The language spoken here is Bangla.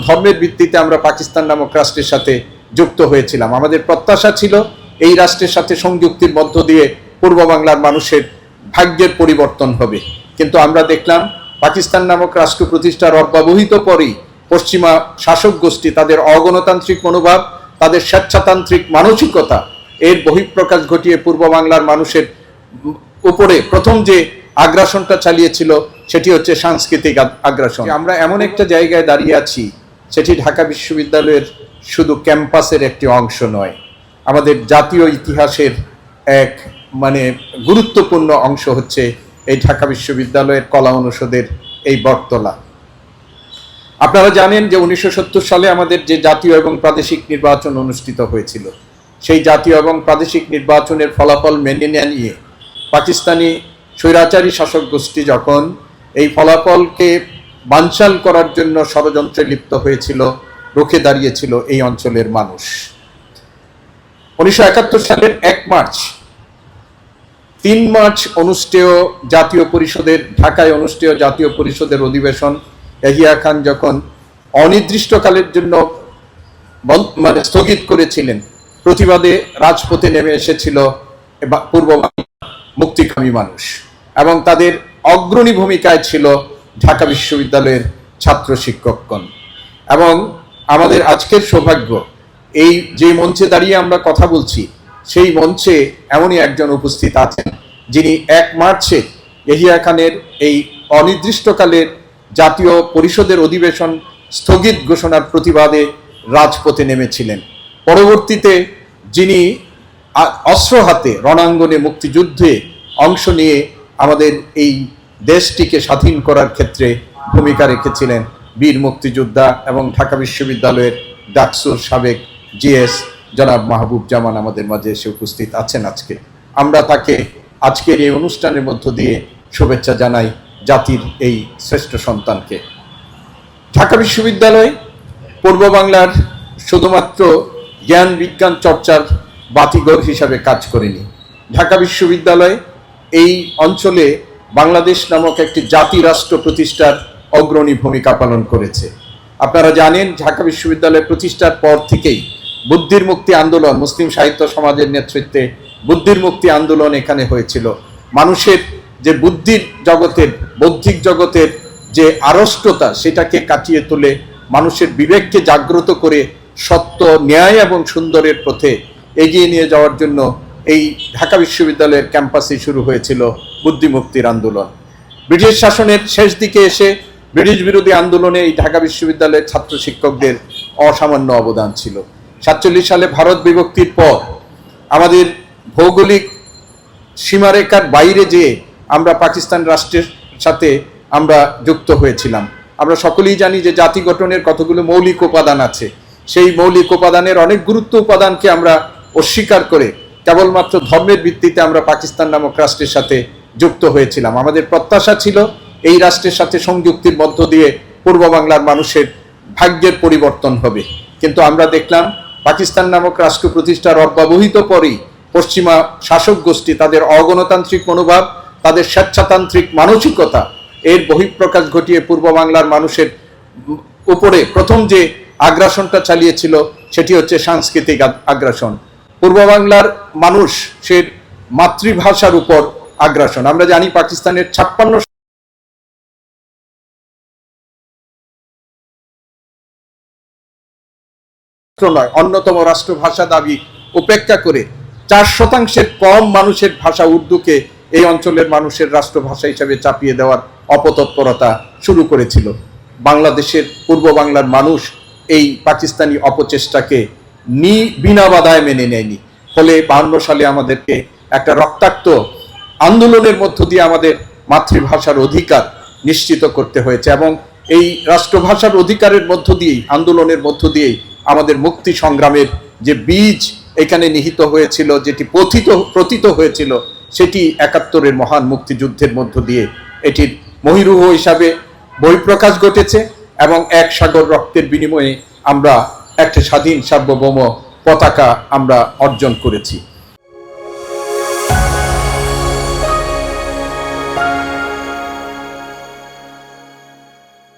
ধর্মের ভিত্তিতে আমরা পাকিস্তান নামক রাষ্ট্রের সাথে যুক্ত হয়েছিলাম। আমাদের প্রত্যাশা ছিল এই রাষ্ট্রের সাথে সংযুক্তির মধ্য দিয়ে পূর্ব বাংলার মানুষের ভাগ্যের পরিবর্তন হবে। কিন্তু আমরা দেখলাম পাকিস্তান নামক রাষ্ট্র প্রতিষ্ঠার অব্যবহিত পরেই পশ্চিমা শাসক গোষ্ঠী তাদের অগণতান্ত্রিক মনোভাব, তাদের স্বেচ্ছাতান্ত্রিক মানসিকতা এর বহিঃপ্রকাশ ঘটিয়ে পূর্ব বাংলার মানুষের উপরে প্রথম যে আগ্রাসনটা চালিয়েছিল সেটি হচ্ছে সাংস্কৃতিক আগ্রাসন। আমরা এমন একটা জায়গায় দাঁড়িয়ে আছি, সেটি ঢাকা বিশ্ববিদ্যালয়ের শুধু ক্যাম্পাসের একটি অংশ নয়, আমাদের জাতীয় ইতিহাসের এক গুরুত্বপূর্ণ অংশ হচ্ছে এই ঢাকা বিশ্ববিদ্যালয়ের কলা অনুষদের এই বটতলা। আপনারা জানেন যে 1970 সালে আমাদের যে জাতীয় এবং প্রাদেশিক নির্বাচন অনুষ্ঠিত হয়েছিল, সেই জাতীয় এবং প্রাদেশিক নির্বাচনের ফলাফল মেনে নিয়ে পাকিস্তানি স্বৈরাচারী শাসক গোষ্ঠী যখন এই ফলাফলকে বানচাল করার জন্য ষড়যন্ত্রে লিপ্ত হয়েছিল, রুখে দাঁড়িয়েছিল এই অঞ্চলের মানুষ। 1971 সালের 1 মার্চ 3 মার্চ অনুষ্ঠেয় জাতীয় পরিষদের ঢাকায় অনুষ্ঠেয় জাতীয় পরিষদের অধিবেশন ইয়াহিয়া খান যখন অনির্দিষ্টকালের জন্য স্থগিত করেছিলেন, প্রতিবাদে রাজপথে নেমে এসেছিল পূর্ব মুক্তিকামী মানুষ এবং তাদের অগ্রণী ভূমিকায় ছিল ঢাকা বিশ্ববিদ্যালয়ের ছাত্র শিক্ষকগণ। এবং আমাদের আজকের সৌভাগ্য, এই যে মঞ্চে দাঁড়িয়ে আমরা কথা বলছি সেই মঞ্চে এমনই একজন উপস্থিত আছেন যিনি 1 মার্চে ইয়াহিয়া খানের এই অনির্দিষ্টকালের জাতীয় পরিষদের অধিবেশন স্থগিত ঘোষণার প্রতিবাদে রাজপথে নেমেছিলেন। পরবর্তীতে যিনি অস্ত্র হাতে রণাঙ্গনে মুক্তিযুদ্ধে অংশ নিয়ে আমাদের এই দেশটিকে স্বাধীন করার ক্ষেত্রে ভূমিকা রেখেছিলেন বীর মুক্তিযোদ্ধা এবং ঢাকা বিশ্ববিদ্যালয়ের ডাকসুর সাবেক জিএস জনাব মাহবুব জামান আমাদের মাঝে এসে উপস্থিত আছেন। আমরা তাকে আজকের এই অনুষ্ঠানের মধ্য দিয়ে শুভেচ্ছা জানাই জাতির এই শ্রেষ্ঠ সন্তানকে। ঢাকা বিশ্ববিদ্যালয় পূর্ব বাংলার শুধুমাত্র জ্ঞান বিজ্ঞান চর্চার বাতিঘর হিসাবে কাজ করেনি। ঢাকা বিশ্ববিদ্যালয় এই অঞ্চলে বাংলাদেশ নামক একটি জাতি রাষ্ট্র প্রতিষ্ঠার অগ্রণী ভূমিকা পালন করেছে। আপনারা জানেন ঢাকা বিশ্ববিদ্যালয় প্রতিষ্ঠার পর থেকেই বুদ্ধির মুক্তি আন্দোলন, মুসলিম সাহিত্য সমাজের নেতৃত্বে বুদ্ধির মুক্তি আন্দোলন এখানে হয়েছিল। মানুষের যে বুদ্ধির জগতের, বৌদ্ধিক জগতের যে আড়ষ্টতা, সেটাকে কাটিয়ে তুলে মানুষের বিবেককে জাগ্রত করে সত্য, ন্যায় এবং সুন্দরের পথে এগিয়ে নিয়ে যাওয়ার জন্য এই ঢাকা বিশ্ববিদ্যালয়ের ক্যাম্পাসে শুরু হয়েছিল বুদ্ধিমুক্তির আন্দোলন। ব্রিটিশ শাসনের শেষ দিকে এসে ব্রিটিশ বিরোধী আন্দোলনে এই ঢাকা বিশ্ববিদ্যালয়ের ছাত্র শিক্ষকদের অসামান্য অবদান ছিল। 47 সালে ভারত বিভক্তির পর আমাদের ভৌগোলিক সীমারেখার বাইরে যেয়ে আমরা পাকিস্তান রাষ্ট্রের সাথে আমরা যুক্ত হয়েছিলাম। আমরা সকলেই জানি যে জাতি গঠনের কতগুলো মৌলিক উপাদান আছে, সেই মৌলিক উপাদানের অনেক গুরুত্ব উপাদানকে আমরা অস্বীকার করে কেবলমাত্র ধর্মের ভিত্তিতে আমরা পাকিস্তান নামক রাষ্ট্রের সাথে যুক্ত হয়েছিলাম। আমাদের প্রত্যাশা ছিল এই রাষ্ট্রের সাথে সংযুক্তির মধ্য দিয়ে পূর্ব বাংলার মানুষের ভাগ্যের পরিবর্তন হবে। কিন্তু আমরা দেখলাম পাকিস্তান নামক রাষ্ট্র প্রতিষ্ঠার অব্যবহিত পরেই পশ্চিমা শাসক গোষ্ঠী তাদের অগণতান্ত্রিক মনোভাব, তাদের স্বেচ্ছাতান্ত্রিক মানসিকতা এর বহিঃপ্রকাশ ঘটিয়ে পূর্ব বাংলার মানুষের উপরে প্রথম যে আগ্রাসনটা চালিয়েছিল সেটি হচ্ছে সাংস্কৃতিক আগ্রাসন। পূর্ব বাংলার মানুষের মাতৃভাষার উপর আগ্রাসন। আমরা জানি পাকিস্তানের 56 নয় অন্যতম রাষ্ট্রভাষা দাবি উপেক্ষা করে 4% কম মানুষের ভাষা উর্দুকে এই অঞ্চলের মানুষের রাষ্ট্রভাষা হিসেবে চাপিয়ে দেওয়ার অপতৎপরতা শুরু করেছিল। বাংলাদেশের পূর্ব বাংলার মানুষ এই পাকিস্তানি অপচেষ্টাকে বিনা বাধায় মেনে নেয়নি। ফলে 52 সালে আমাদেরকে একটা রক্তাক্ত আন্দোলনের মধ্য দিয়ে আমাদের মাতৃভাষার অধিকার নিশ্চিত করতে হয়েছে এবং এই রাষ্ট্রভাষার অধিকারের মধ্য দিয়েই, আন্দোলনের মধ্য দিয়েই আমাদের মুক্তি সংগ্রামের যে বীজ এখানে নিহিত হয়েছিল, যেটি প্রথিত হয়েছিল, সেটি 71-এর মহান মুক্তিযুদ্ধের মধ্য দিয়ে এটির মহিরুহ হিসাবে বহিঃপ্রকাশ ঘটেছে এবং এক সাগর রক্তের বিনিময়ে আমরা একটা স্বাধীন সার্বভৌম পতাকা আমরা অর্জন করেছি।